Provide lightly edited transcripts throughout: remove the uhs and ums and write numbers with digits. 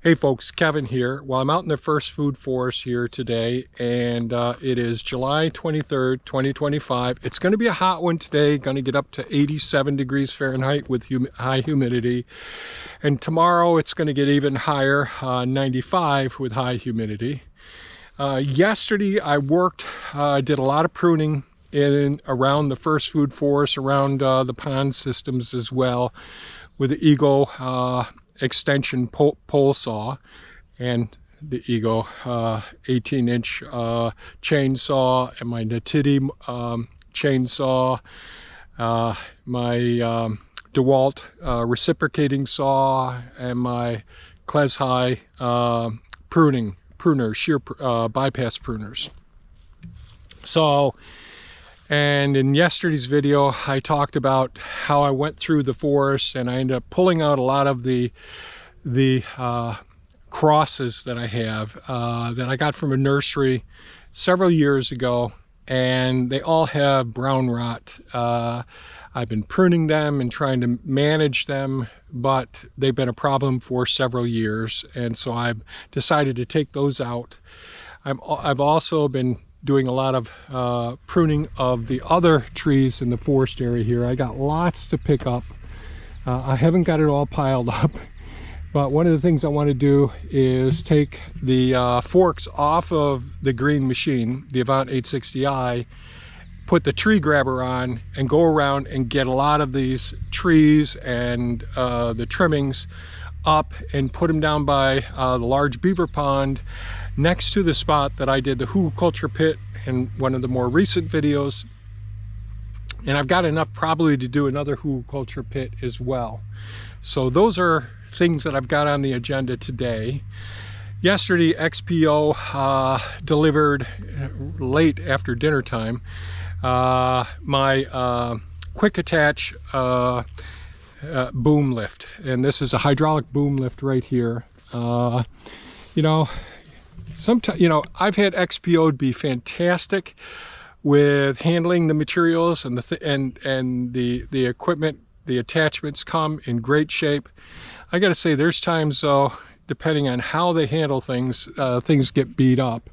Hey folks, Kevin here. Well, I'm out in the first food forest here today, and it is July 23rd, 2025. It's going to be a hot one today, going to get up to 87 degrees Fahrenheit with high humidity. And tomorrow it's going to get even higher, 95 with high humidity. Yesterday I worked, did a lot of pruning around the first food forest, around the pond systems as well, with the Eagle extension pole saw and the Eagle 18-inch chainsaw, and my Natiti chainsaw, my DeWalt reciprocating saw, and my Klezhai shear bypass pruners. And in yesterday's video, I talked about how I went through the forest and I ended up pulling out a lot of the crosses that I have that I got from a nursery several years ago, and they all have brown rot. I've been pruning them and trying to manage them, but they've been a problem for several years, and so I've decided to take those out. I've also been doing a lot of pruning of the other trees in the forest area here. I got lots to pick up. I haven't got it all piled up, but one of the things I want to do is take the forks off of the green machine, the Avant 860i, put the tree grabber on, and go around and get a lot of these trees and the trimmings up and put them down by the large beaver pond next to the spot that I did the Hugelkultur pit in one of the more recent videos. And I've got enough probably to do another Hugelkultur pit as well. So those are things that I've got on the agenda today. Yesterday, XPO delivered late after dinner time my quick attach boom lift, and this is a hydraulic boom lift right here. Sometimes, I've had XPO be fantastic with handling the materials and the equipment. The attachments come in great shape. I got to say, there's times though, depending on how they handle things, things get beat up.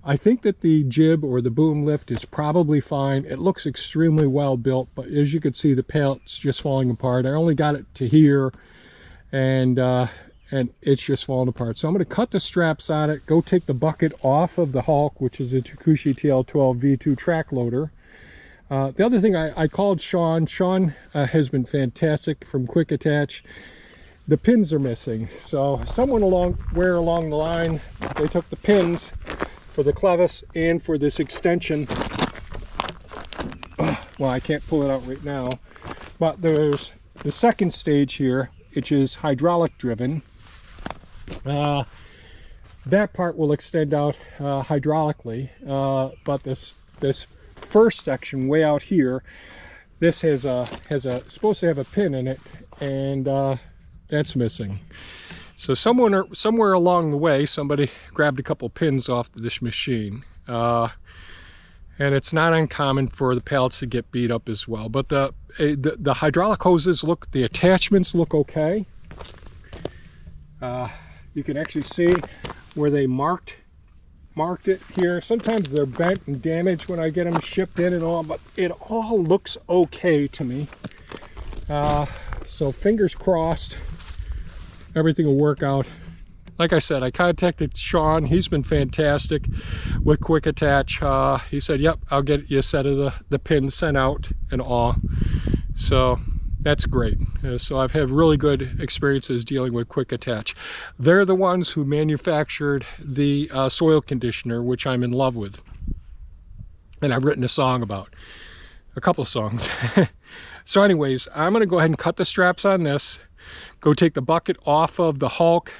I think that the jib or the boom lift is probably fine. It looks extremely well built, but as you can see, the pallet's just falling apart. I only got it to here, and it's just falling apart. So I'm going to cut the straps on it, go take the bucket off of the Hulk, which is a Takushi TL12 V2 track loader. The other thing, I called Sean. Sean has been fantastic from Quick Attach. The pins are missing. So somewhere along the line, they took the pins for the clevis and for this extension. Well, I can't pull it out right now, but there's the second stage here, which is hydraulic driven. That part will extend out hydraulically, but this first section way out here, this has supposed to have a pin in it, and that's missing. So somewhere along the way, somebody grabbed a couple pins off this machine, and it's not uncommon for the pallets to get beat up as well. But the hydraulic hoses the attachments look okay. You can actually see where they marked it here. Sometimes they're bent and damaged when I get them shipped in and all, but it all looks okay to me. So fingers crossed, everything will work out. Like I said, I contacted Sean. He's been fantastic with Quick Attach. He said, yep, I'll get you a set of the pins sent out and all. So that's great. So I've had really good experiences dealing with Quick Attach. They're the ones who manufactured the soil conditioner, which I'm in love with. And I've written a song about, a couple songs. So anyways, I'm going to go ahead and cut the straps on this, go take the bucket off of the Hulk,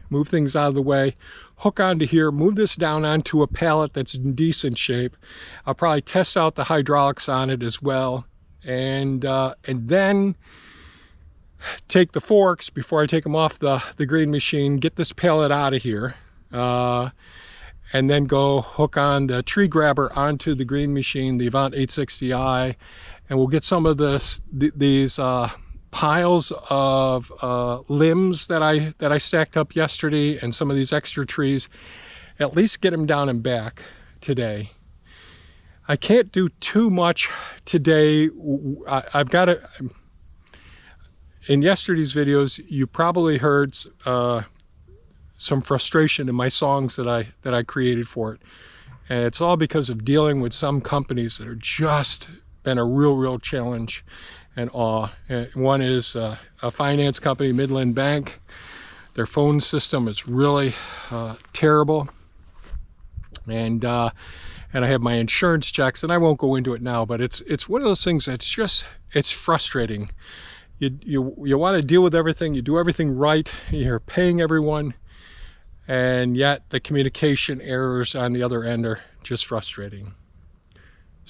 move things out of the way, hook onto here, move this down onto a pallet that's in decent shape. I'll probably test out the hydraulics on it as well. And then take the forks before I take them off the green machine, get this pallet out of here, and then go hook on the tree grabber onto the green machine, the Avant 860i, and we'll get some of these piles of limbs that I stacked up yesterday, and some of these extra trees, at least get them down and back today. I can't do too much today. I've got to, in yesterday's videos, you probably heard some frustration in my songs that I created for it. And it's all because of dealing with some companies that are just been a real challenge and awe. One is a finance company, Midland Bank. Their phone system is really terrible. And I have my insurance checks, and I won't go into it now, but it's one of those things that's just, it's frustrating. You want to deal with everything, you do everything right, you're paying everyone, and yet the communication errors on the other end are just frustrating.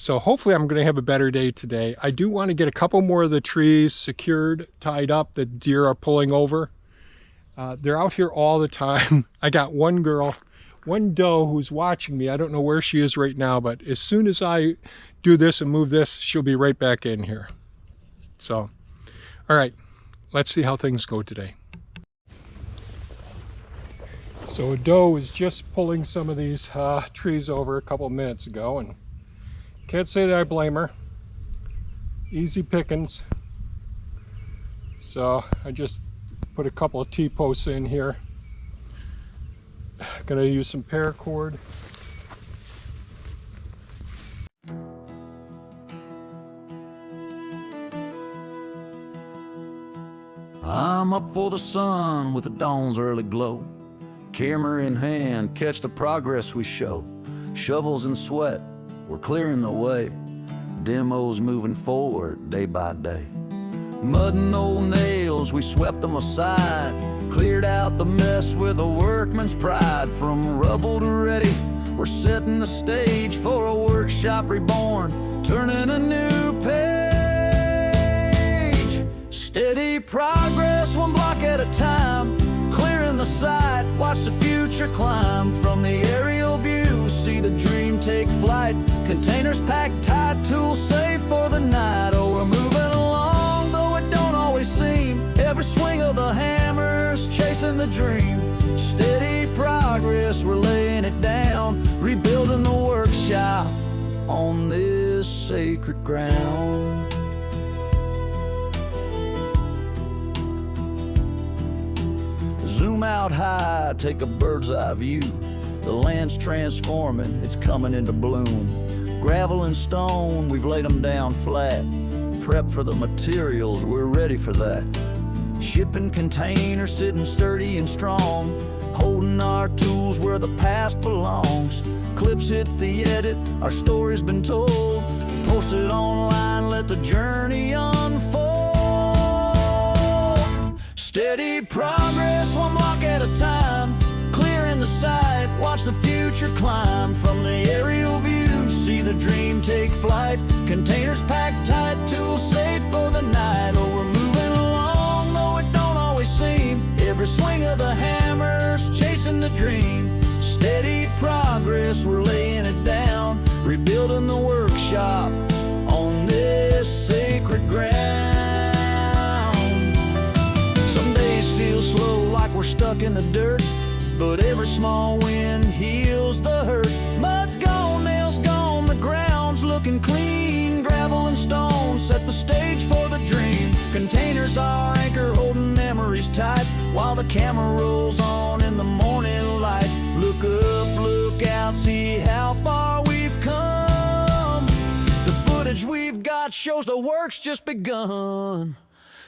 So hopefully I'm going to have a better day today. I do want to get a couple more of the trees secured, tied up, that deer are pulling over. They're out here all the time. I got one doe who's watching me. I don't know where she is right now, but as soon as I do this and move this, she'll be right back in here. So, all right, let's see how things go today. So a doe was just pulling some of these trees over a couple minutes ago, and can't say that I blame her. Easy pickings. So I just put a couple of T-posts in here. Gonna use some paracord. I'm up for the sun with the dawn's early glow. Camera in hand, catch the progress we show. Shovels and sweat, we're clearing the way. Demos moving forward day by day. Mud and old nails, we swept them aside. Cleared out the mess with a workman's pride. From rubble to ready, we're setting the stage for a workshop reborn, turning a new page. Steady progress, one block at a time. Clearing the site, watch the future climb. From the aerial view, see the dream take flight. Containers packed tight, tools safe for the night. Oh, we're moving along, though it don't always seem. Every swing of the hammers, chasing the dream. Steady progress, we're laying it down. Rebuilding the workshop on this sacred ground. Zoom out high, take a bird's eye view. The land's transforming, it's coming into bloom. Gravel and stone, we've laid them down flat. Prep for the materials, we're ready for that. Shipping containers sitting sturdy and strong. Holding our tools where the past belongs. Clips hit the edit, our story's been told. Posted online, let the journey unfold. Steady progress, one block at a time. Clearing the site, watch the future climb. From the aerial view, see the dream take flight. Containers packed tight, tools safe for the night. Oh, we're moving along, though it don't always seem. Every swing of the hammers, chasing the dream. Steady progress, we're laying it down. Rebuilding the workshop on this sacred ground. Some days feel slow, like we're stuck in the dirt, but every small win heals the hurt. Mud's gone, nails gone, the ground's looking clean. Gravel and stone set the stage for the dream. Containers are anchor, holding memories tight, while the camera rolls on in the morning light. Look up, look out, see how far we've come. The footage we've got shows the work's just begun.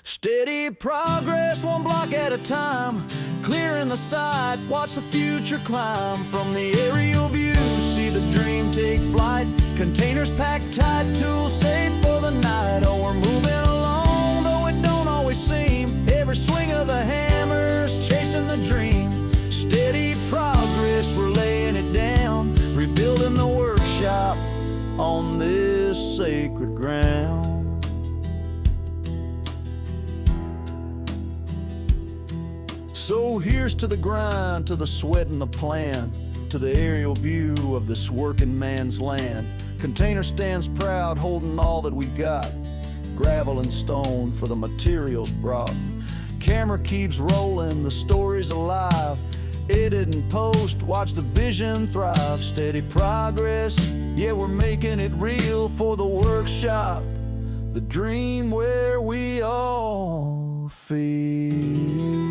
Steady progress, one block at a time. Clearing the site, watch the future climb. From the aerial view, see the dream take flight. Containers packed tight, tools safe for the night. Oh, we're moving along, though it don't always seem. Every swing of the hammers, chasing the dream. Steady progress, we're laying it down. Rebuilding the workshop on this sacred ground. So here's to the grind, to the sweat and the plan, to the aerial view of this working man's land. Container stands proud, holding all that we got. gravel and stone for the materials brought. Camera keeps rolling, the story's alive. Edit and post, watch the vision thrive. Steady progress, yeah, we're making it real for the workshop. The dream where we all feel.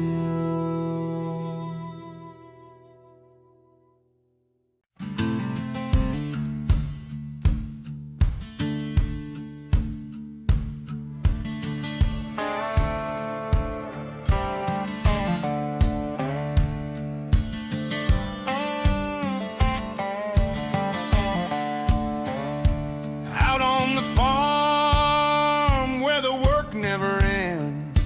Out on the farm where the work never ends,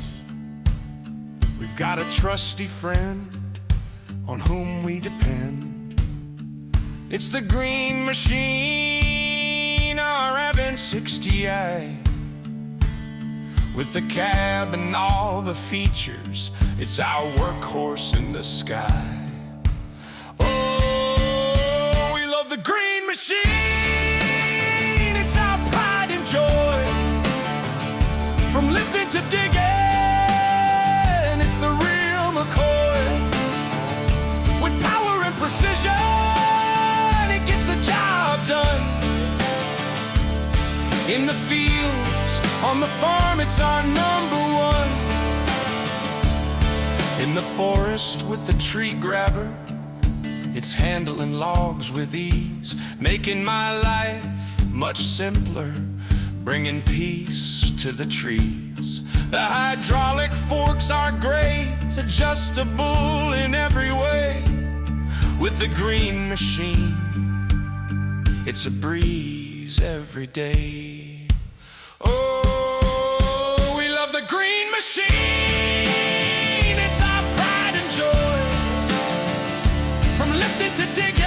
we've got a trusty friend on whom we depend. It's the green machine, our Avent 60i. With the cab and all the features, it's our workhorse in the sky. Oh, we love the green machine. It's our pride and joy. From lifting to digging, it's the real McCoy. With power and precision, it gets the job done. In the fields, on the farm, it's our number one. In the forest with the tree grabber, it's handling logs with ease, making my life much simpler, bringing peace to the trees. The hydraulic forks are great, adjustable in every way. With the green machine, it's a breeze every day. Oh, we love the green machine. It's our pride and joy. From lifting to digging,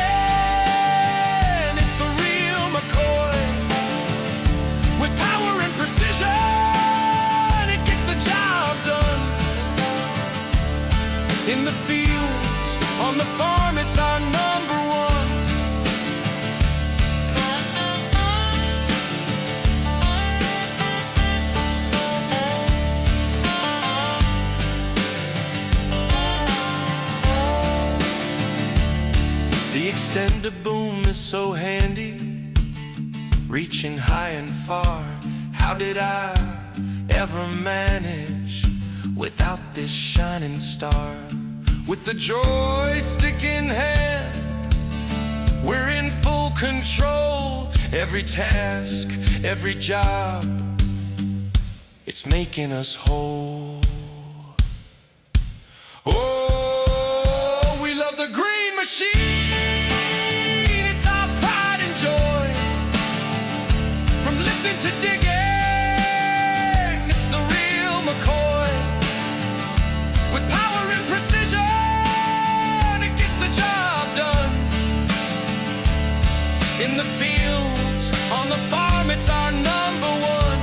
it's the real McCoy. With power and precision, it gets the job done. In the fields, on the farm, it's our number one. The extender boom is so handy, reaching high and far. How did I ever manage without this shining star? With the joystick in hand, we're in full control. Every task, every job, it's making us whole. Oh, we love the green machine. It's our pride and joy. From lifting to digging, it's the real McCoy. With power and precision, it gets the job done. In the fields, on the farm, it's our number one.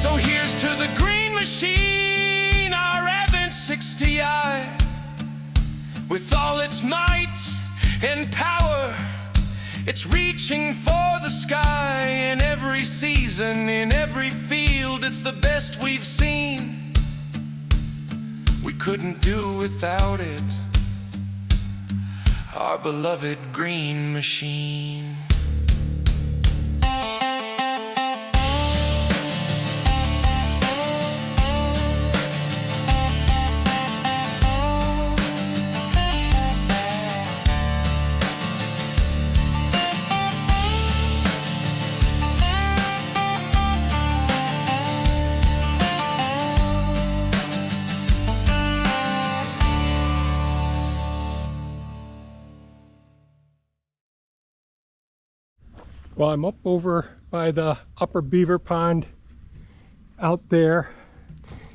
So here's to the green machine, our Avent 60i. With all its might and power, it's reaching for the sky. In every season, in every field, it's the best we've seen. We couldn't do without it, our beloved green machine. Well, I'm up over by the upper beaver pond out there.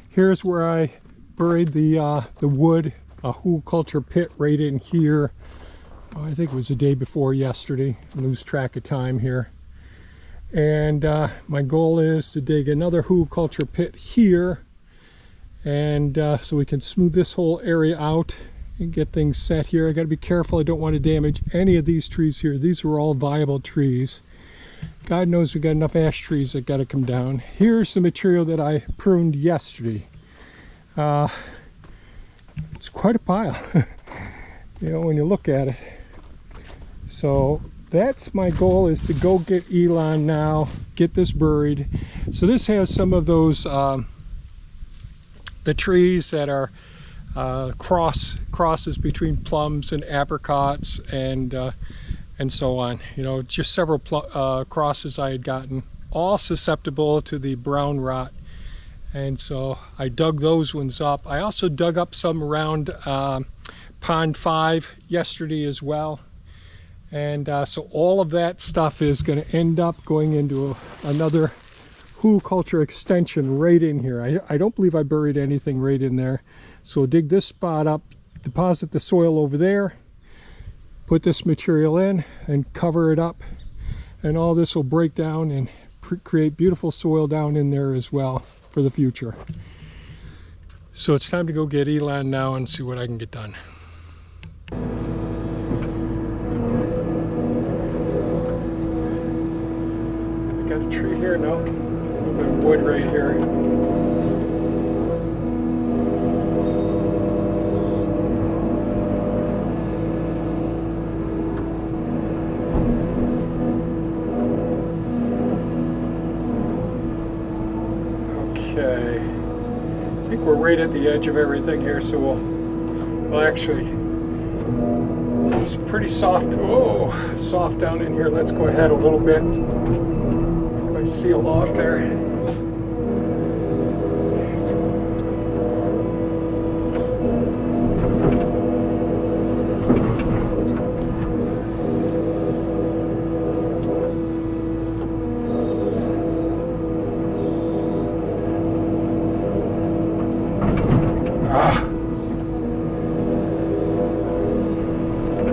Here's where I buried the wood, a Hugelkultur pit right in here. I think it was the day before yesterday. I lose track of time here. And my goal is to dig another Hugelkultur pit here, and so we can smooth this whole area out and get things set here. I got to be careful. I don't want to damage any of these trees here. These were all viable trees. God knows we got enough ash trees that got to come down. Here's the material that I pruned yesterday. It's quite a pile, you know, when you look at it. So that's my goal, is to go get Elon now, get this buried. So this has some of those the trees that are crosses between plums and apricots and so on. You know, just several crosses I had gotten, all susceptible to the brown rot. And so I dug those ones up. I also dug up some around Pond 5 yesterday as well. And so all of that stuff is going to end up going into another Hugelkultur extension right in here. I don't believe I buried anything right in there. So dig this spot up, deposit the soil over there, put this material in and cover it up. And all this will break down and create beautiful soil down in there as well for the future. So it's time to go get Elon now and see what I can get done. Got a tree here, no? A little bit of wood right here. Okay. I think we're right at the edge of everything here, so we'll actually, it's pretty soft. Oh, soft down in here. Let's go ahead a little bit. I see a log there.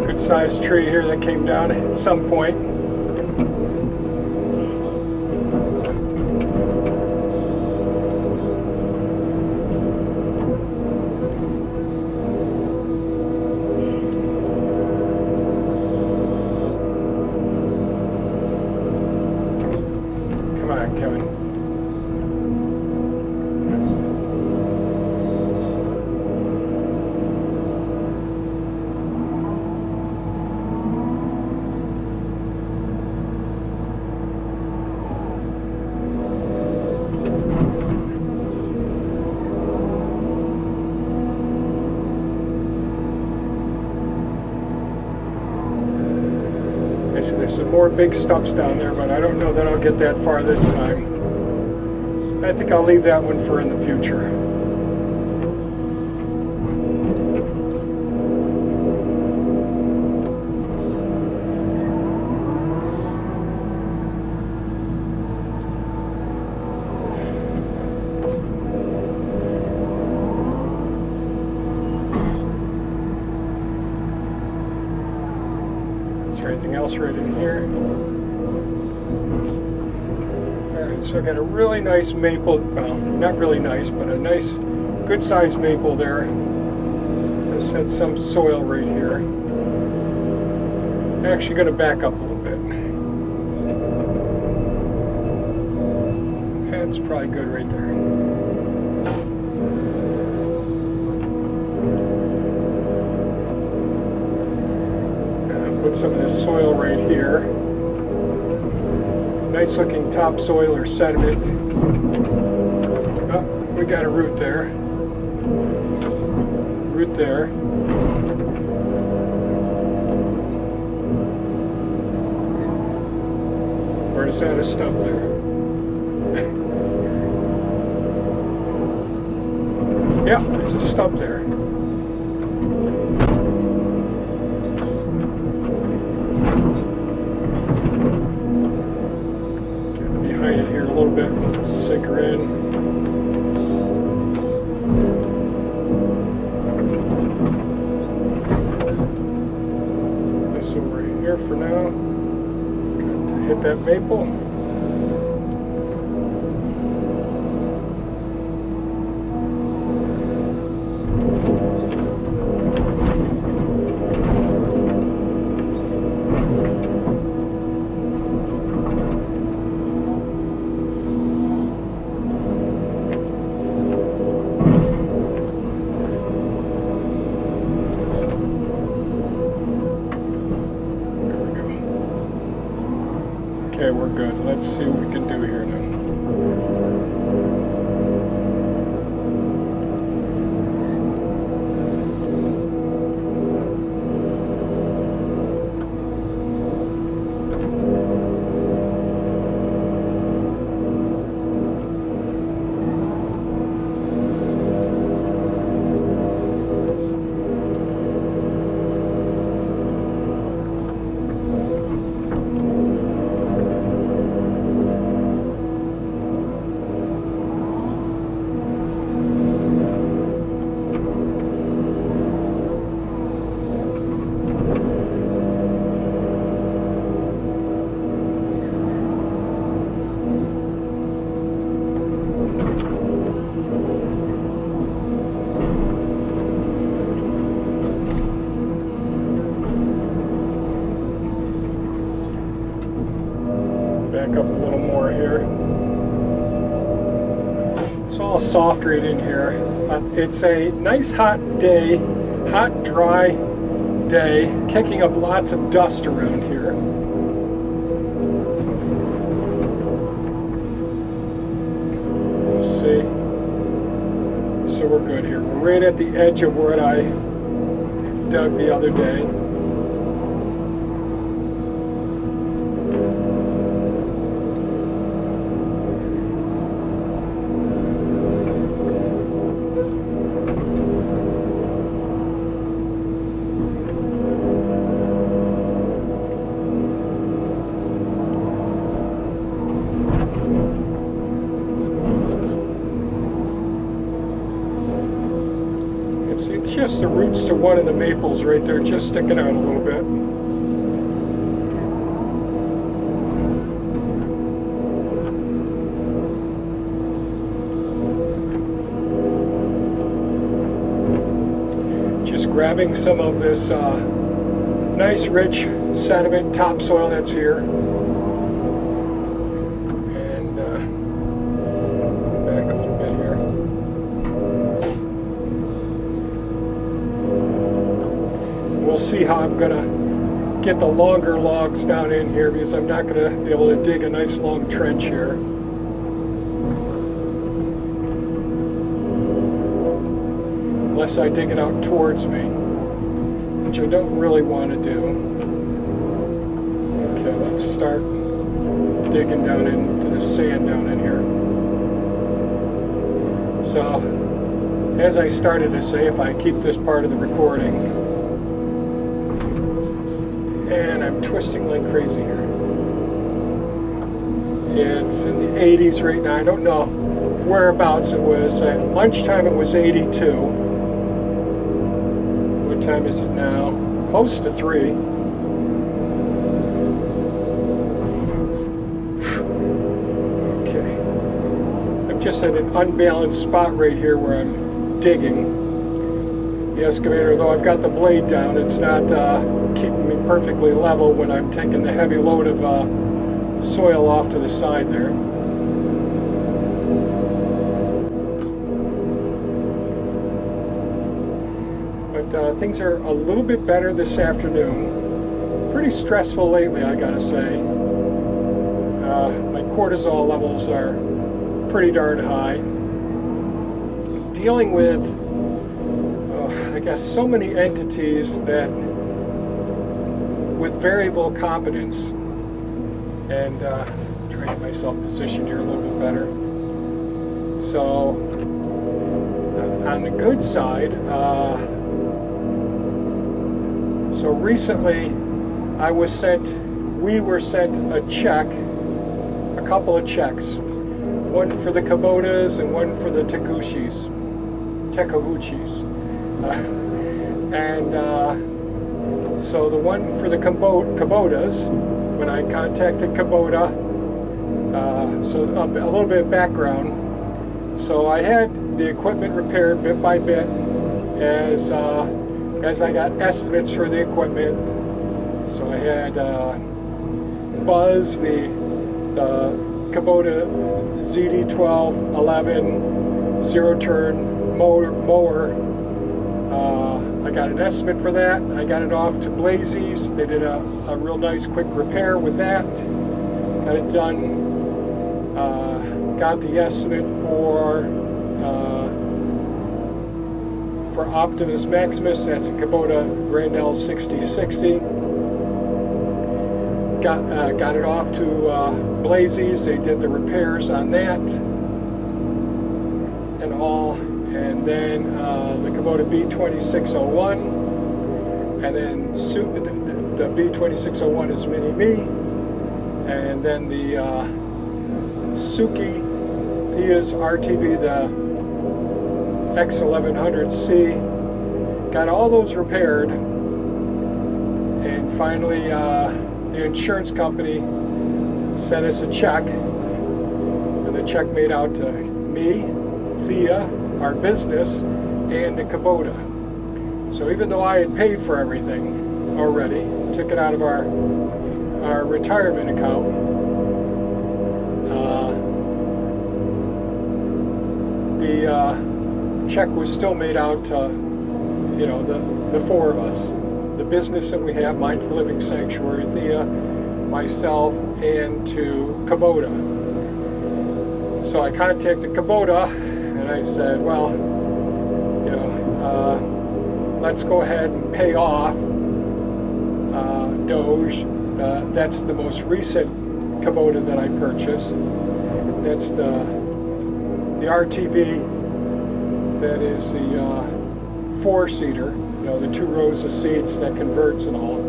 Good sized tree here that came down at some point. There's some more big stumps down there, but I don't know that I'll get that far this time. I think I'll leave that one for in the future. Anything else right in here? Alright, so I got a really nice maple, well, not really nice, but a nice, good sized maple there. This had some soil right here. I'm actually going to back up a little bit. That's probably good right there. Put some of this soil right here. Nice looking topsoil or sediment. Oh, we got a root there. Root there. Or is that a stump there? Yeah, it's a stump there. A little bit, sink her in. This over here for now. Hit that maple. Okay, we're good. Let's see what we can do here now. Back up a little more here. It's all soft right in here. It's a nice hot day, hot, dry day, kicking up lots of dust around here. We'll see. So we're good here. We're right at the edge of what I dug the other day. See just the roots to one of the maples right there, just sticking out a little bit. Just grabbing some of this nice rich sediment topsoil that's here. And back a little bit here. We'll see how I'm gonna get the longer logs down in here, because I'm not gonna be able to dig a nice long trench here. Unless I dig it out towards me, which I don't really want to do. Okay, let's start digging down into the sand down in here. So, as I started to say, if I keep this part of the recording, and I'm twisting like crazy here. It's in the 80s right now. I don't know whereabouts it was. At lunchtime it was 82. What time is it now? Close to 3. Okay. I'm just at an unbalanced spot right here where I'm digging. The excavator, though I've got the blade down, it's not keeping me perfectly level when I'm taking the heavy load of soil off to the side there. But things are a little bit better this afternoon. Pretty stressful lately, I gotta say. My cortisol levels are pretty darn high. Dealing with I guess so many entities that with variable competence, and trying to get myself positioned here a little bit better. So on the good side, so recently we were sent a check, a couple of checks, one for the Kubotas and one for the Tekahuchis. So the one for the Kubotas, when I contacted Kubota, so a little bit of background. So I had the equipment repaired bit by bit as I got estimates for the equipment. So I had Buzz, the Kubota ZD1211 zero-turn mower. I got an estimate for that. I got it off to Blazy's. They did a real nice quick repair with that. got it done. Got the estimate for Optimus Maximus. That's Kubota Grandel 6060. Got it off to Blazy's. They did the repairs on that and all. And then the Kubota B2601, and then the B2601 is Mini Me, and then the Suki Thea's RTV, the X1100C. Got all those repaired, and finally the insurance company sent us a check, and the check made out to me, Thea, our business, and the Kubota. So even though I had paid for everything already, took it out of our retirement account, the check was still made out to, you know, the four of us. The business that we have, Mindful Living Sanctuary, Thea, myself, and to Kubota. So I contacted Kubota, and I said, well, you know, let's go ahead and pay off Doge. That's the most recent Kubota that I purchased. That's the RTV. That is the four-seater. You know, the 2 rows of seats that converts and all.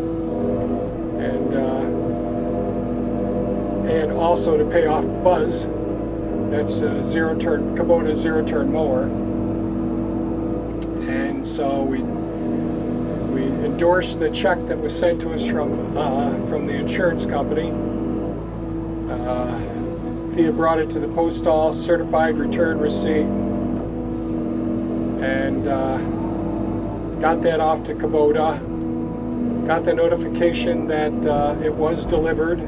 And also to pay off Buzz. That's a zero-turn Kubota zero-turn mower, and so we endorsed the check that was sent to us from the insurance company. Thea brought it to the postal, certified return receipt, and got that off to Kubota. Got the notification that it was delivered. Go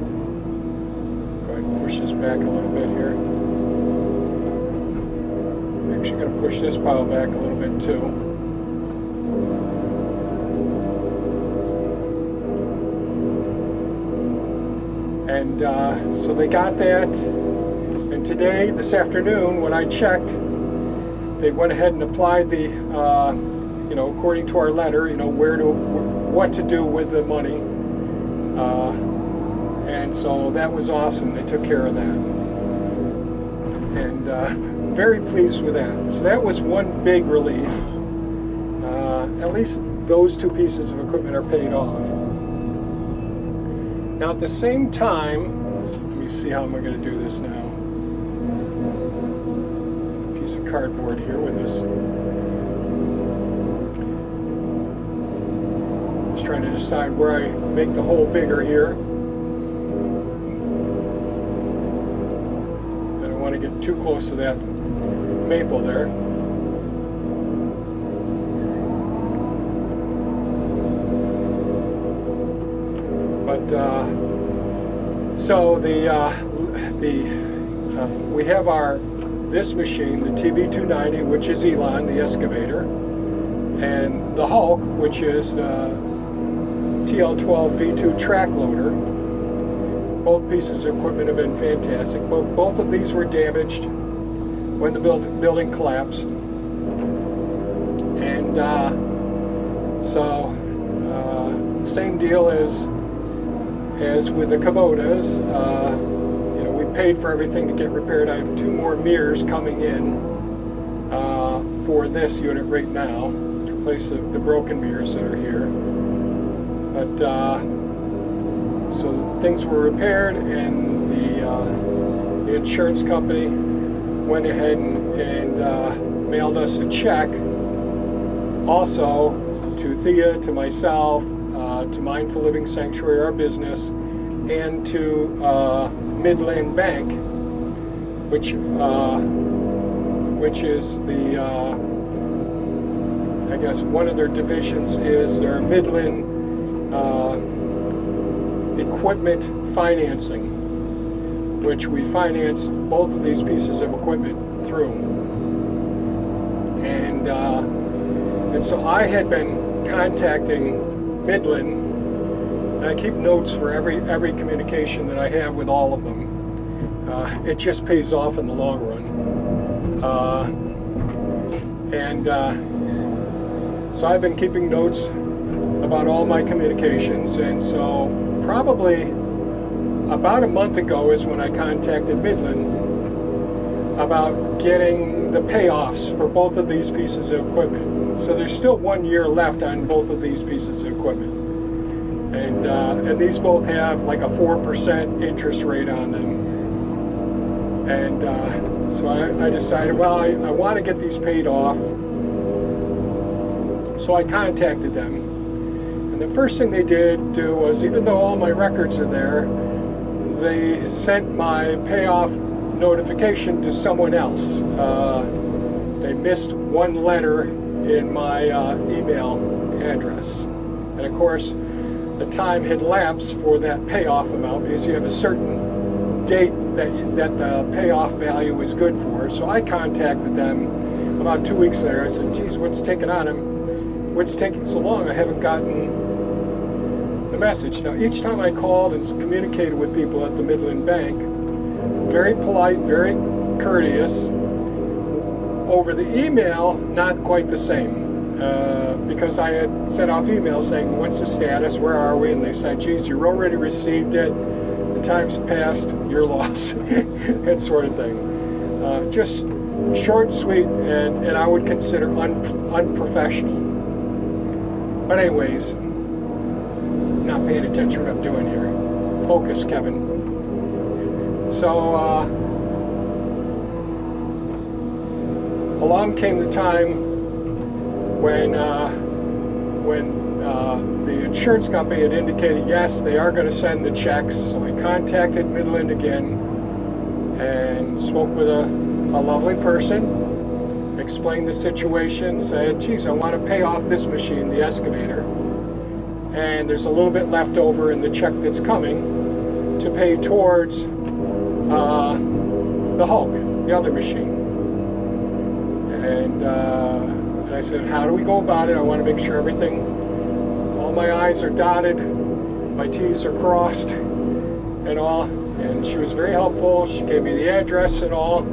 ahead and push this back a little bit here. Actually going to push this pile back a little bit too. And so they got that, and today, this afternoon, when I checked, they went ahead and applied the, you know, according to our letter, you know, what to do with the money, and so that was awesome. They took care of that, and very pleased with that. So that was one big relief. At least those 2 pieces of equipment are paid off. Now at the same time, let me see how am I going to do this now. Piece of cardboard here with this. Just trying to decide where I make the hole bigger here. I don't want to get too close to that maple there. But so we have this machine, the TB290, which is Elon, the excavator, and the Hulk, which is TL12 V2 track loader. Both pieces of equipment have been fantastic. Both of these were damaged when the building collapsed, and so same deal as with the Kubotas. You know, we paid for everything to get repaired. I have 2 more mirrors coming in for this unit right now to replace the broken mirrors that are here. But so things were repaired, and the insurance company went ahead and mailed us a check, also to Thea, to myself, to Mindful Living Sanctuary, our business, and to Midland Bank, which is the I guess one of their divisions is their Midland equipment financing, which we financed both of these pieces of equipment through. And so I had been contacting Midland I keep notes for every communication that I have with all of them. It just pays off in the long run. So I've been keeping notes about all my communications, and so probably about a month ago is when I contacted Midland about getting the payoffs for both of these pieces of equipment. So there's still 1 year left on both of these pieces of equipment. And these both have like a 4% interest rate on them. And so I decided, well, I want to get these paid off. So I contacted them. And the first thing they did do was, even though all my records are there, they sent my payoff notification to someone else. They missed one letter in my email address. And of course, the time had lapsed for that payoff amount, because you have a certain date that the payoff value is good for. So I contacted them about 2 weeks later. I said, geez, what's taking on him? What's taking so long? I haven't gotten the message. Now, each time I called and communicated with people at the Midland Bank, very polite, very courteous. Over the email, not quite the same. Because I had sent off emails saying, what's the status, where are we? And they said, geez, you already received it, the time's passed, your loss, that sort of thing. Just short, sweet, and I would consider unprofessional. But anyways, not paying attention to what I'm doing here. Focus, Kevin. So, along came the time when the insurance company had indicated, yes, they are going to send the checks. So I contacted Midland again and spoke with a lovely person, explained the situation, said, geez, I want to pay off this machine, the excavator, and there's a little bit left over in the check that's coming to pay towards the Hulk, the other machine. And I said, how do we go about it? I want to make sure all my I's are dotted, my T's are crossed, and all. And she was very helpful. She gave me the address and all.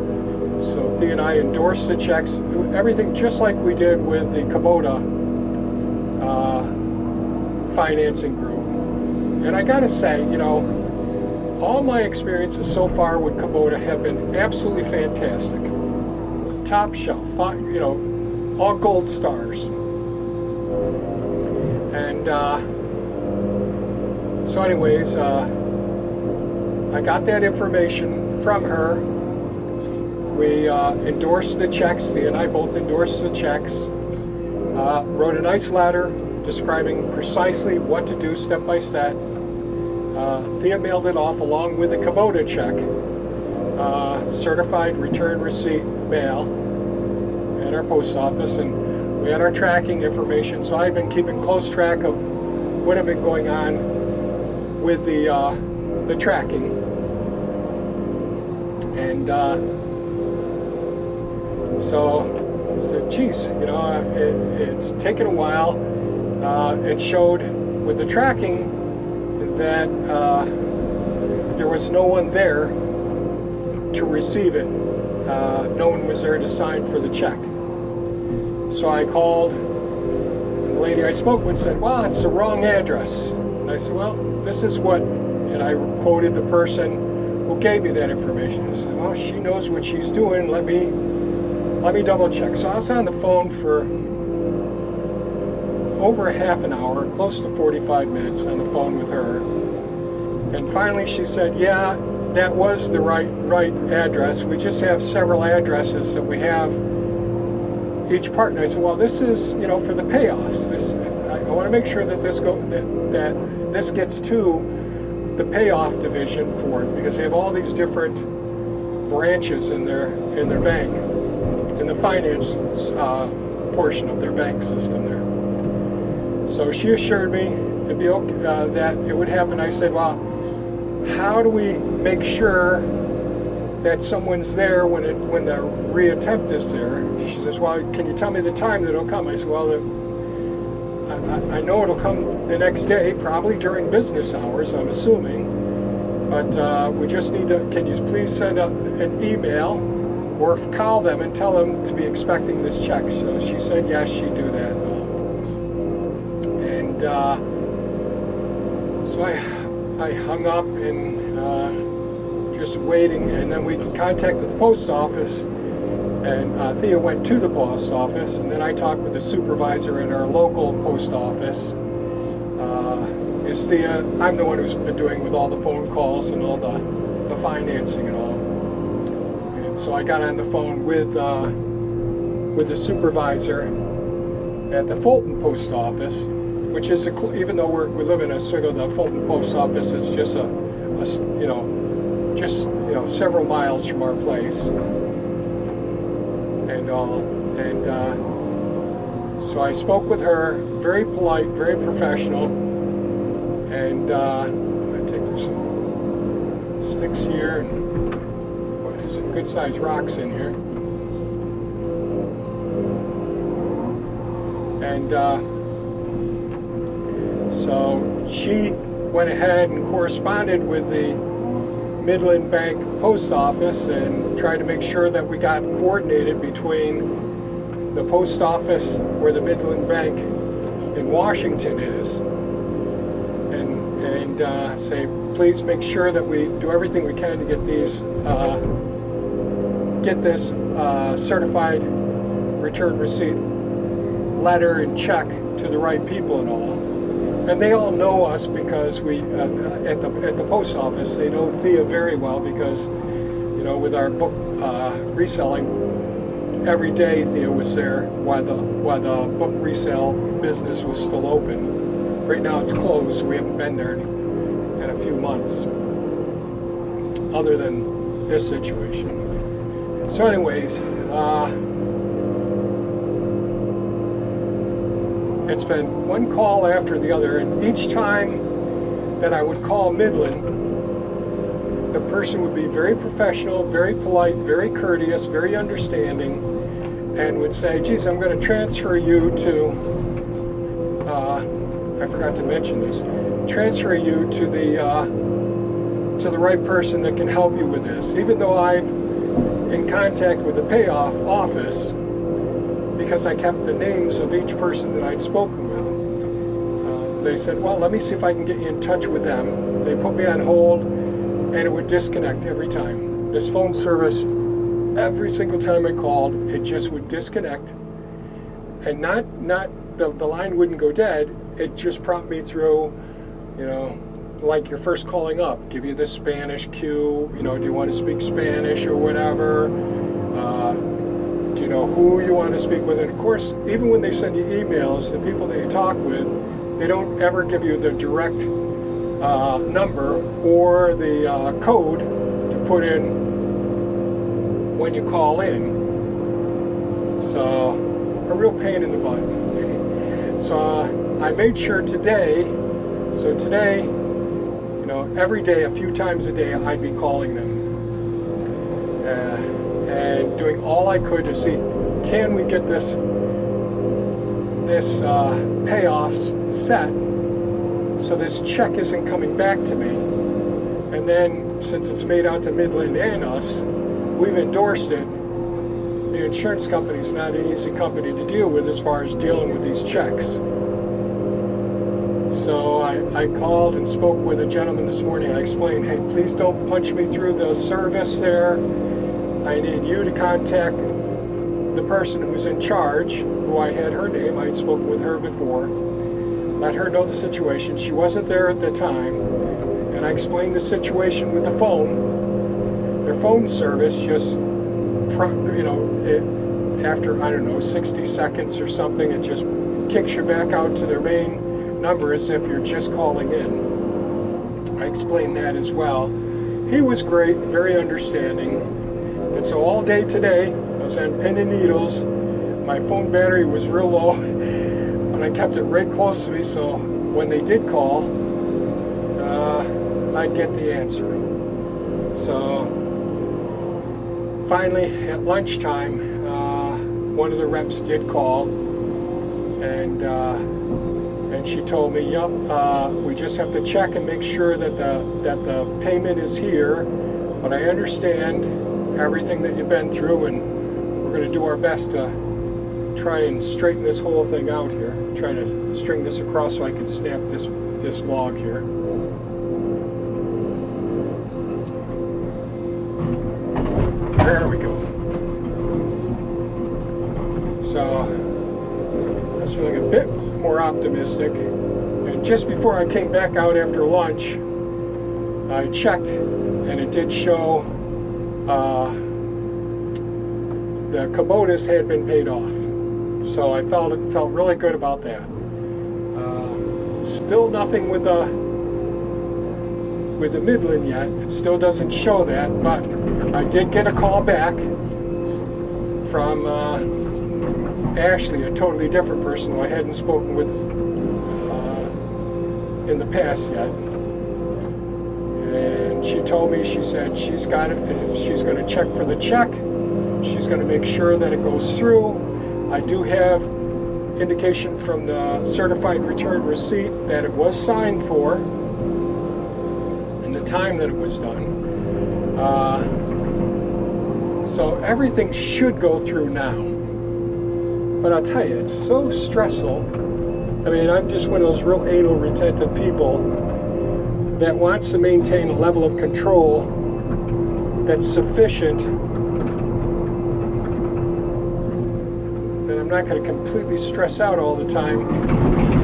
So Thea and I endorsed the checks, everything just like we did with the Kubota financing group. And I gotta say, all my experiences so far with Kubota have been absolutely fantastic. Top shelf, all gold stars. And so anyways, I got that information from her. We endorsed the checks. Thea and I both endorsed the checks. Wrote a nice letter describing precisely what to do step by step. Thea mailed it off along with the Kubota check, certified return receipt mail at our post office, and we had our tracking information. So I've been keeping close track of what had been going on with the tracking. And so I said, geez, it's taken a while. It showed with the tracking that there was no one there to receive it. No one was there to sign for the check. So I called, and the lady I spoke with said, well, it's the wrong address. And I said, well, this is what, and I quoted the person who gave me that information. I said, well, she knows what she's doing. Let me double check. So I was on the phone for over a half an hour, close to 45 minutes on the phone with her. And finally she said, yeah, that was the right address. We just have several addresses that we have each part. And I said, well, this is, for the payoffs. I want to make sure that that this gets to the payoff division for it, because they have all these different branches in their bank, in the finance portion of their bank system there. So she assured me it'd be okay, that it would happen. I said, well, how do we make sure that someone's there when the reattempt is there? She says, well, can you tell me the time that it'll come? I said, well, I know it'll come the next day, probably during business hours, I'm assuming. But we just need to, can you please send an email or call them and tell them to be expecting this check? So she said yes, she'd do that. And so I hung up and just waiting, and then we contacted the post office, and Thea went to the post office, and then I talked with the supervisor at our local post office. Is Thea, I'm the one who's been doing with all the phone calls and all the financing and all. And so I got on the phone with the supervisor at the Fulton post office, which is even though we live in Oswego, the Fulton post office is just several miles from our place and all. And so I spoke with her, very polite, very professional. And I'm going to take some sticks here and some good sized rocks in here. And so she went ahead and corresponded with the Midland Bank post office and tried to make sure that we got coordinated between the post office where the Midland Bank in Washington is, and say, please make sure that we do everything we can to get these, get this certified return receipt letter and check to the right people and all. And they all know us because we at the post office, they know Thea very well because, you know, with our book reselling, every day Thea was there while the book resale business was still open. Right now it's closed, so we haven't been there in a few months, other than this situation. So anyways, it's been one call after the other, and each time that I would call Midland, the person would be very professional, very polite, very courteous, very understanding, and would say, geez, I'm going to transfer you to, I forgot to mention this, transfer you to the right person that can help you with this. Even though I'm in contact with the payoff office, because I kept the names of each person that I'd spoken with, they said, well, let me see if I can get you in touch with them. They put me on hold, and it would disconnect every time. This phone service, every single time I called, it just would disconnect, and not the line wouldn't go dead. It just prompted me through, you know, like you're first calling up, give you the Spanish cue, you know, do you want to speak Spanish or whatever? Do you know who you want to speak with? And of course, even when they send you emails, the people that you talk with, they don't ever give you the direct number or the code to put in when you call in. So, a real pain in the butt. So I made sure today, you know, every day, a few times a day, I'd be calling them. And doing all I could to see, can we get this payoff set so this check isn't coming back to me. And then, since it's made out to Midland and us, we've endorsed it. The insurance company's not an easy company to deal with as far as dealing with these checks. So I called and spoke with a gentleman this morning. I explained, hey, please don't punch me through the service there. I need you to contact the person who's in charge, who I had her name. I had spoken with her before. Let her know the situation. She wasn't there at the time. And I explained the situation with the phone. Their phone service just, you know, after, I don't know, 60 seconds or something, it just kicks you back out to their main number as if you're just calling in. I explained that as well. He was great, very understanding. And so all day today, I was on pin and needles. My phone battery was real low, but I kept it right close to me, so when they did call, I'd get the answer. So finally, at lunchtime, one of the reps did call, and And she told me, yep, we just have to check and make sure that the payment is here. But I understand everything that you've been through, and we're going to do our best to try and straighten this whole thing out here. Try to string this across so I can snap this log here. There we go. So that's feeling a bit more optimistic. And just before I came back out after lunch, I checked, and it did show the Kubotas had been paid off. So I felt really good about that. Still nothing with the Midland yet. It still doesn't show that, but I did get a call back from Ashley, a totally different person who I hadn't spoken with in the past yet. And she told me, she said she's got it, she's going to check for the check. She's going to make sure that it goes through. I do have indication from the certified return receipt that it was signed for and the time that it was done. So everything should go through now. But I'll tell you, it's so stressful. I mean, I'm just one of those real anal retentive people that wants to maintain a level of control that's sufficient that I'm not going to completely stress out all the time,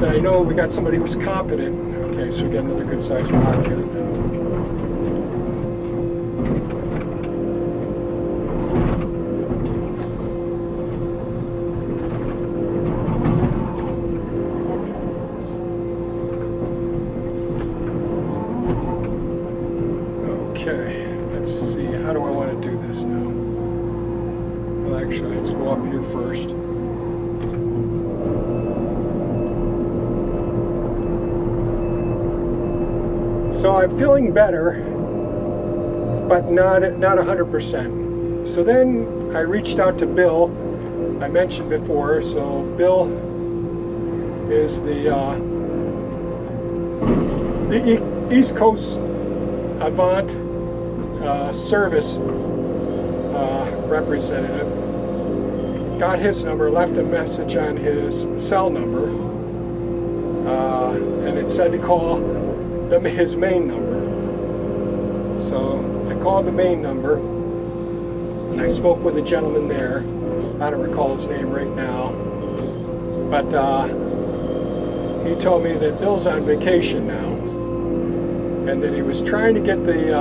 that I know we got somebody who's competent. Okay, so we got another good sized rock here. Okay, let's see, how do I want to do this now? Well, actually, let's go up here first. So I'm feeling better, but not 100%. So then I reached out to Bill, I mentioned before. So Bill is the East Coast Avant service representative. Got his number, left a message on his cell number, and it said to call his main number. So I called the main number, and I spoke with a gentleman there. I don't recall his name right now, but he told me that Bill's on vacation now, and that he was trying to get the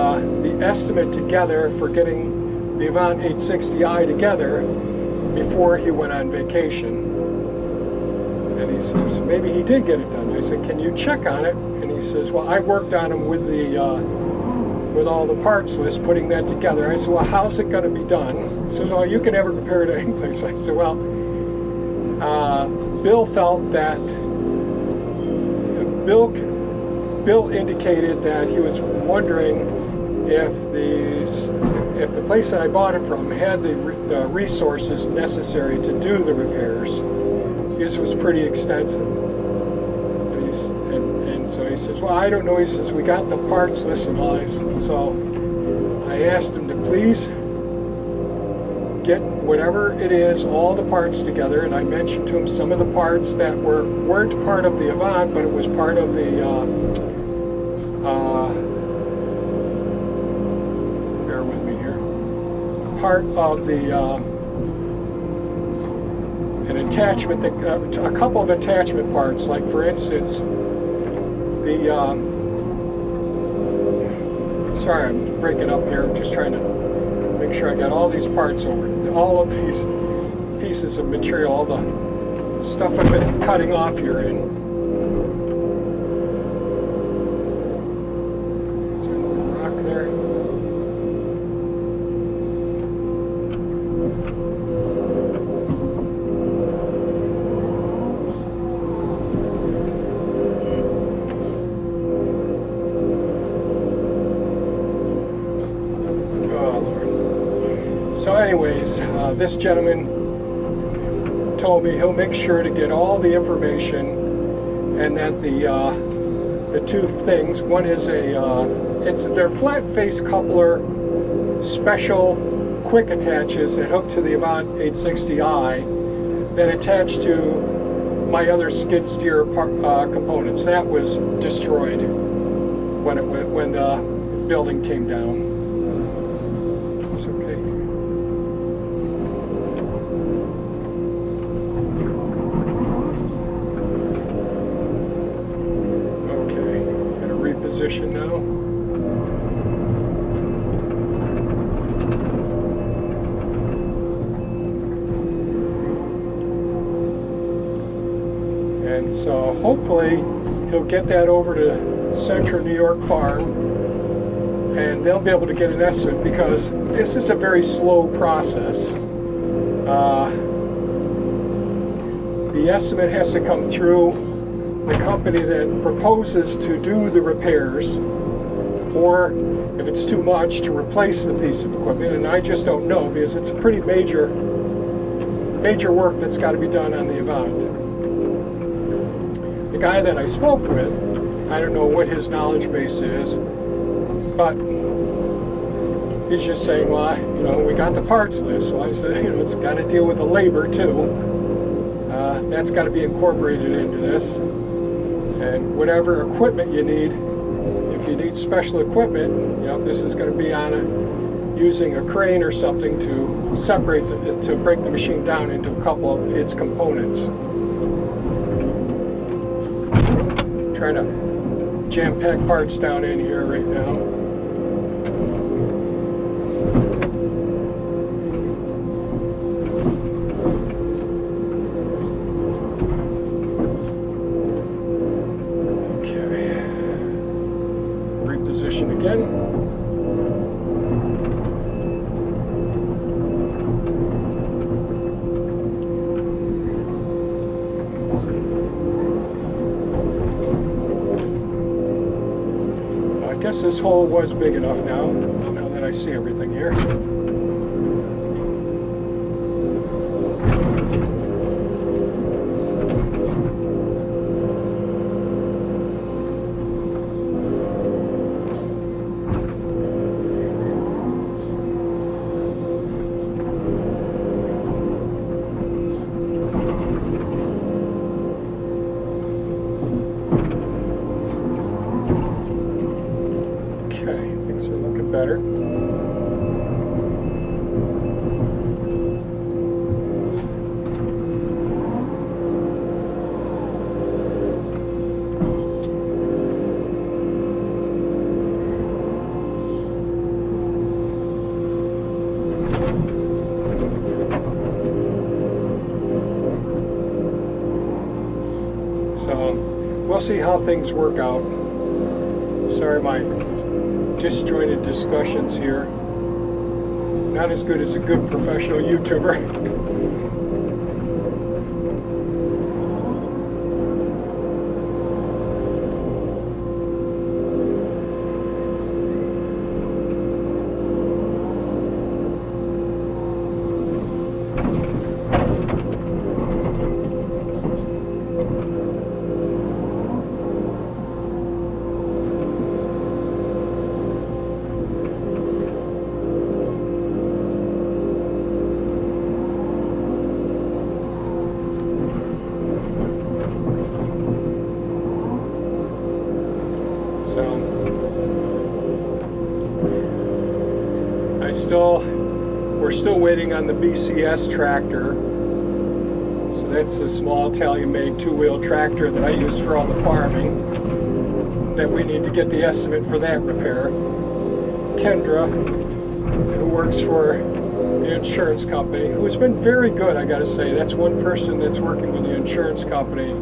estimate together for getting the Avant 860i together before he went on vacation. And he says, maybe he did get it done. I said, can you check on it? And he says, well, I worked on him with all the parts list, putting that together. I said, well, how's it going to be done? He says, well, you can never compare it any place. I said, well, Bill felt that Bill indicated that he was wondering if the place that I bought it from had the resources necessary to do the repairs, because it was pretty extensive. And so he says, well, I don't know. He says, we got the parts list and all this. So I asked him to please get whatever it is, all the parts together. And I mentioned to him some of the parts that weren't part of the Avant, but it was part of the bear with me here, part of the an attachment, a couple of attachment parts, like for instance the sorry, I'm breaking up here. I'm just trying to make sure I got all these parts over, all of these pieces of material, all the stuff I've been cutting off here. And is there a little rock there? So anyways, this gentleman told me he'll make sure to get all the information and that the two things, one is they're flat face coupler special quick attaches that hook to the Avant 860i that attach to my other skid steer components. That was destroyed when the building came down. Is this okay? Okay, gotta reposition now. And so hopefully he'll get that over to Central New York Farm and they'll be able to get an estimate, because this is a very slow process. The estimate has to come through the company that proposes to do the repairs, or if it's too much, to replace the piece of equipment, and I just don't know, because it's a pretty major work that's got to be done on the Avant. The guy that I spoke with, I don't know what his knowledge base is, but he's just saying, well, we got the parts list. So I said, it's got to deal with the labor too. That's got to be incorporated into this. And whatever equipment you need, if you need special equipment, if this is going to be using a crane or something to separate to break the machine down into a couple of its components. Trying to jam-pack parts down in here right now. Okay. Reposition again. I guess this hole was big enough now that I see everything here. Better. So we'll see how things work out. Sorry, my disjointed discussions here. Not as good as a good professional YouTuber. We're still waiting on the BCS tractor. So that's a small Italian-made two-wheel tractor that I use for all the farming. That we need to get the estimate for that repair. Kendra, who works for the insurance company, who's been very good, I gotta say. That's one person that's working with the insurance company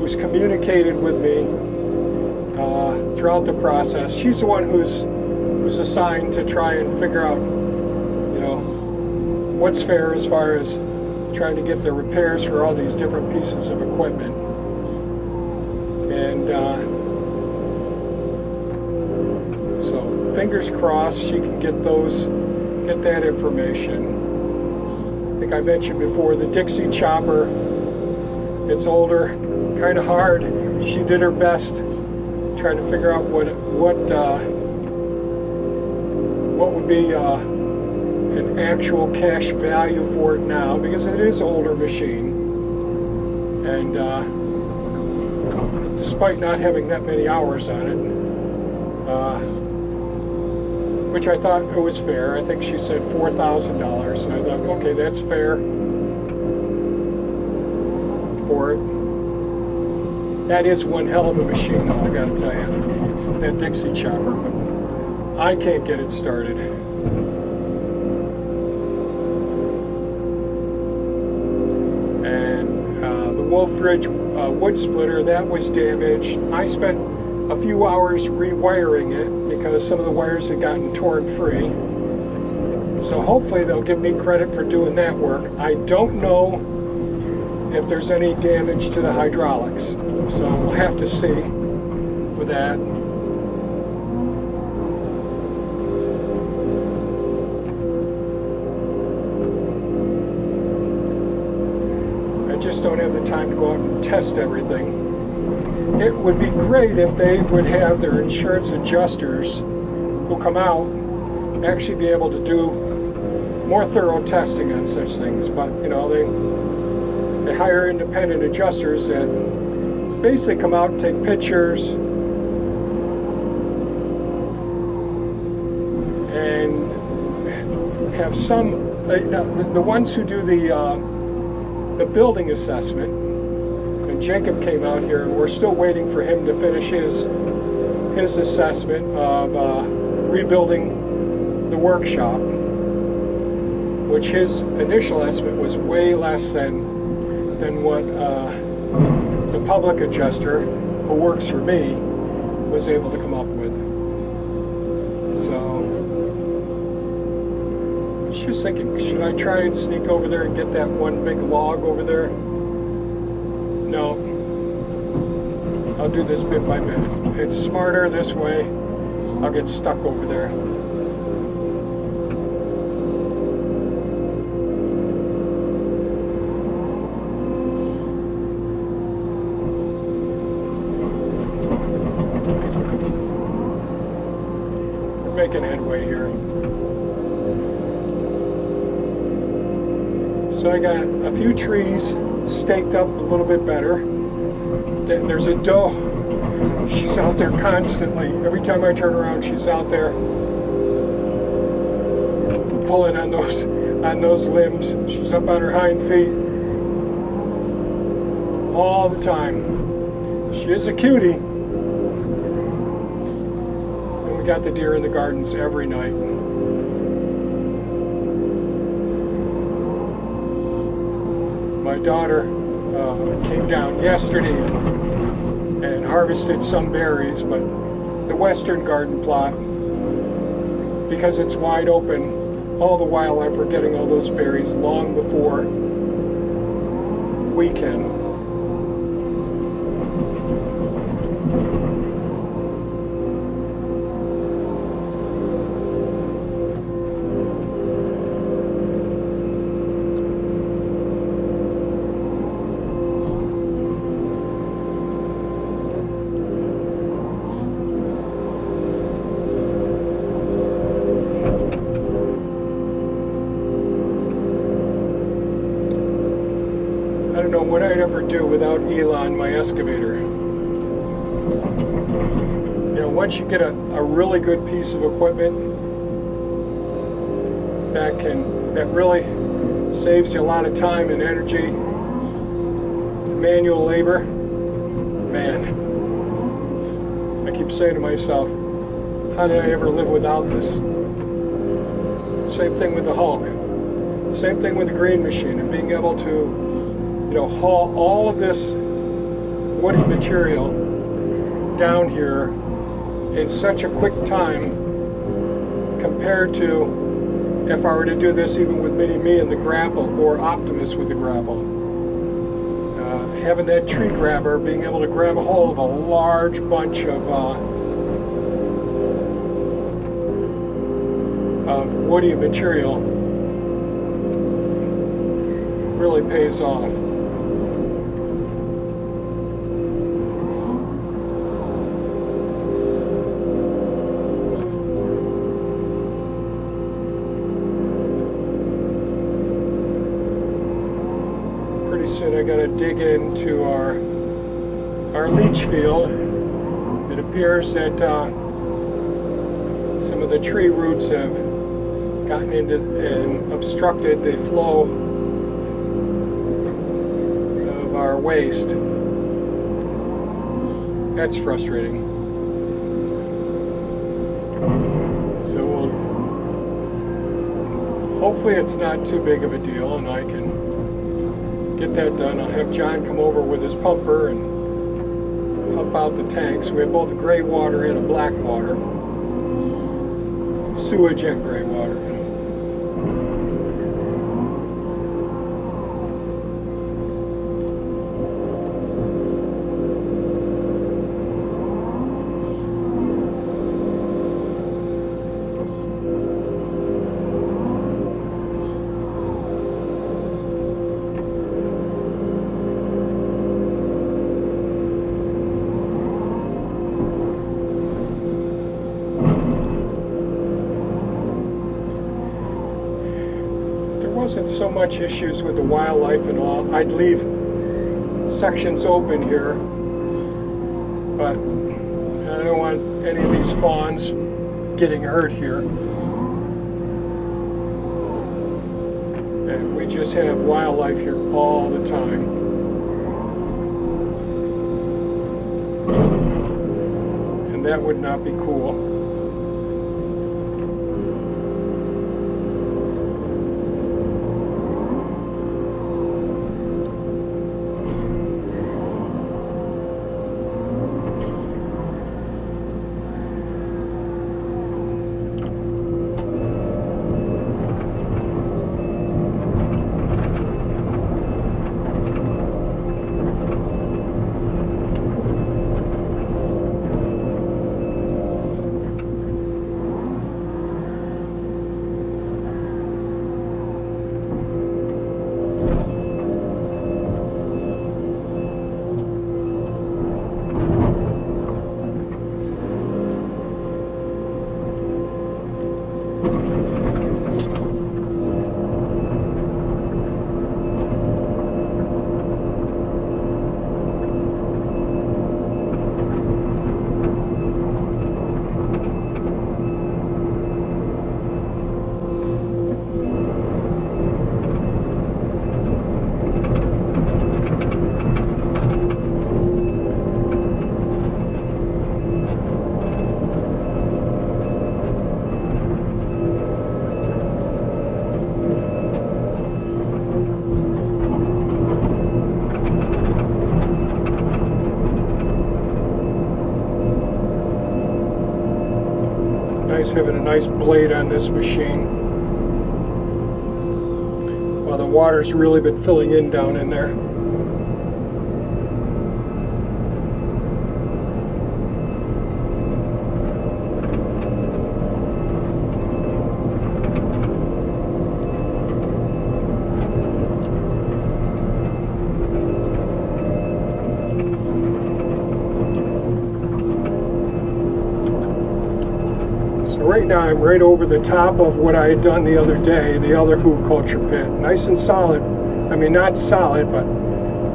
who's communicated with me throughout the process. She's the one who's assigned to try and figure out, what's fair as far as trying to get the repairs for all these different pieces of equipment. And so fingers crossed she can get that information. I think I mentioned before the Dixie chopper, it's older, kind of hard. she did her best trying to figure out what would be an actual cash value for it now, because it is an older machine, and despite not having that many hours on it, which I thought it was fair. I think she said $4,000, and I thought, okay, that's fair for it. That is one hell of a machine, though, I gotta tell you, that Dixie chopper. But I can't get it started. And the Wolf Ridge wood splitter, that was damaged. I spent a few hours rewiring it because some of the wires had gotten torn free. So hopefully they'll give me credit for doing that work. I don't know if there's any damage to the hydraulics, so we'll have to see with that. I just don't have the time to go out and test everything. It would be great if they would have their insurance adjusters who come out actually be able to do more thorough testing on such things, but you know, they hire independent adjusters that basically come out and take pictures and have some, the ones who do the building assessment, and Jacob came out here and we're still waiting for him to finish his assessment of rebuilding the workshop, which his initial estimate was way less than what the public adjuster who works for me was able to come up with. So I was just thinking, should I try and sneak over there and get that one big log over there? No, I'll do this bit by bit. It's smarter this way. I'll get stuck over there. Making headway here. So I got a few trees staked up a little bit better. Then there's a doe. She's out there constantly. Every time I turn around, she's out there pulling on those limbs. She's up on her hind feet all the time. She is a cutie. Got the deer in the gardens every night. My daughter came down yesterday and harvested some berries, but the western garden plot, because it's wide open, all the wildlife are getting all those berries long before we can. I don't know what I'd ever do without Elon, my excavator. You know, once you get a really good piece of equipment that really saves you a lot of time and energy, manual labor, man, I keep saying to myself, how did I ever live without this? Same thing with the Hulk. Same thing with the green machine and being able to haul all of this woody material down here in such a quick time compared to if I were to do this even with Mini-Me and the grapple or Optimus with the grapple. Having that tree grabber, being able to grab a hold of a large bunch of woody material really pays off. gotta dig into our leach field. It appears that some of the tree roots have gotten into and obstructed the flow of our waste. That's frustrating. So hopefully it's not too big of a deal and I can get that done. I'll have John come over with his pumper and pump out the tanks. We have both a gray water and a black water. Sewage and gray water. Wasn't so much issues with the wildlife and all, I'd leave sections open here, but I don't want any of these fawns getting hurt here. And we just have wildlife here all the time. And that would not be cool. Having a nice blade on this machine while the water's really been filling in down in there. Right now I'm right over the top of what I had done the other day, the other Hugelkultur pit. Nice and solid. I mean, not solid, but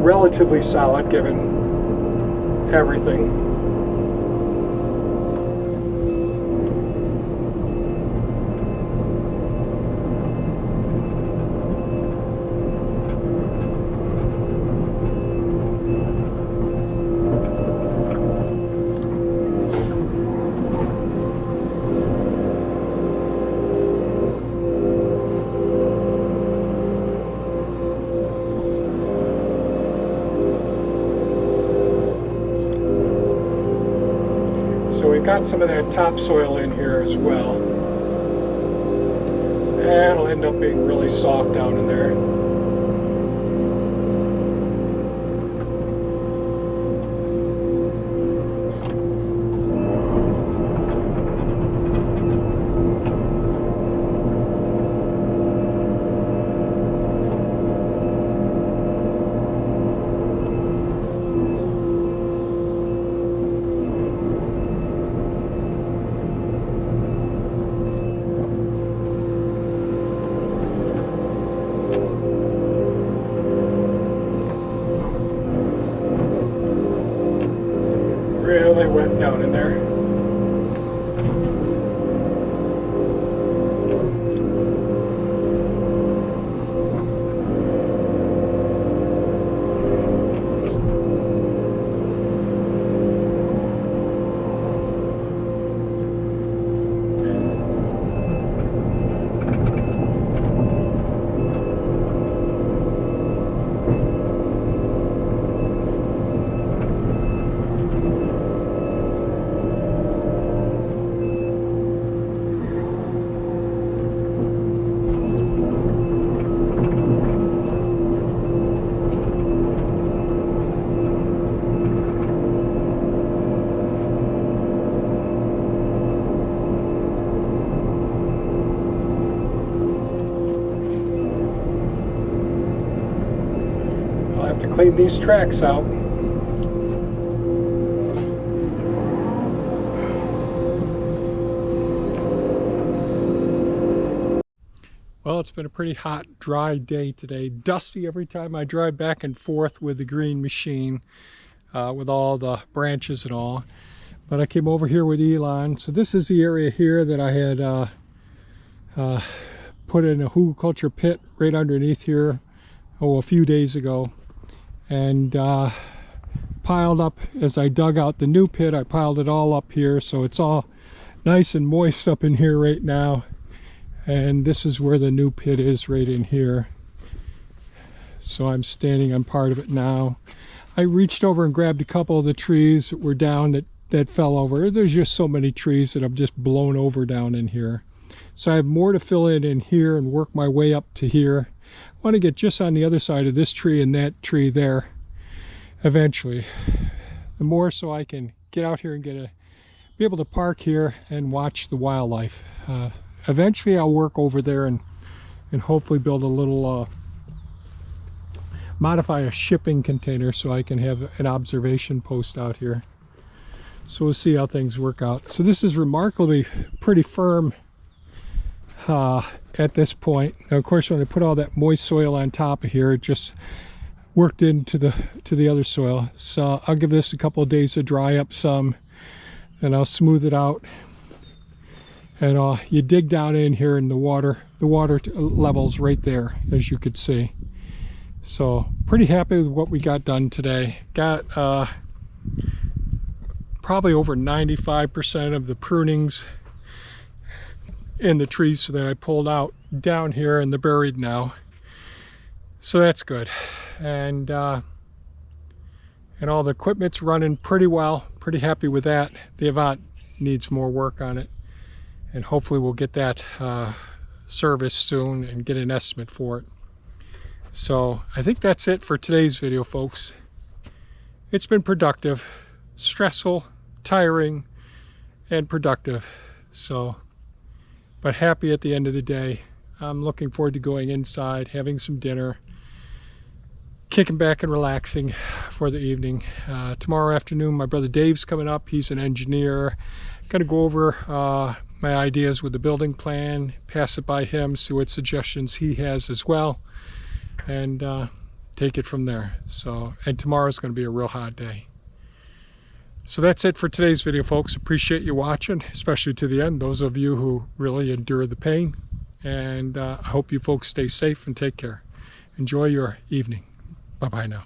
relatively solid given everything. We've got some of that topsoil in here as well. And it'll end up being really soft down in there. really wet down in there. To clean these tracks out. Well, it's been a pretty hot, dry day today. Dusty every time I drive back and forth with the green machine, with all the branches and all. But I came over here with Elon. So this is the area here that I had put in a Hugelkultur pit right underneath here, a few days ago. And piled up, as I dug out the new pit, I piled it all up here, so it's all nice and moist up in here right now. And this is where the new pit is, right in here. So I'm standing on part of it now. I reached over and grabbed a couple of the trees that were down that fell over. There's just so many trees that I've just blown over down in here. So I have more to fill in here and work my way up to here. I want to get just on the other side of this tree and that tree there eventually. The more so I can get out here and be able to park here and watch the wildlife. Eventually I'll work over there and hopefully build a little, modify a shipping container so I can have an observation post out here. So we'll see how things work out. So this is remarkably pretty firm at this point. Now, of course, when I put all that moist soil on top of here, it just worked into the other soil. So I'll give this a couple of days to dry up some, and I'll smooth it out. And you dig down in here, and the water level's right there, as you could see. So pretty happy with what we got done today. Got probably over 95% of the prunings in the trees that I pulled out down here, and they're buried now. So that's good. And all the equipment's running pretty well. Pretty happy with that. The Avant needs more work on it, and hopefully we'll get that serviced soon and get an estimate for it. So I think that's it for today's video, folks. It's been productive, stressful, tiring, and productive. But happy at the end of the day. I'm looking forward to going inside, having some dinner, kicking back and relaxing for the evening. Tomorrow afternoon, my brother Dave's coming up. He's an engineer. Gonna go over my ideas with the building plan, pass it by him, see what suggestions he has as well, and take it from there. And tomorrow's gonna be a real hot day. So that's it for today's video, folks. Appreciate you watching, especially to the end, those of you who really endure the pain. And I hope you folks stay safe and take care. Enjoy your evening. Bye-bye now.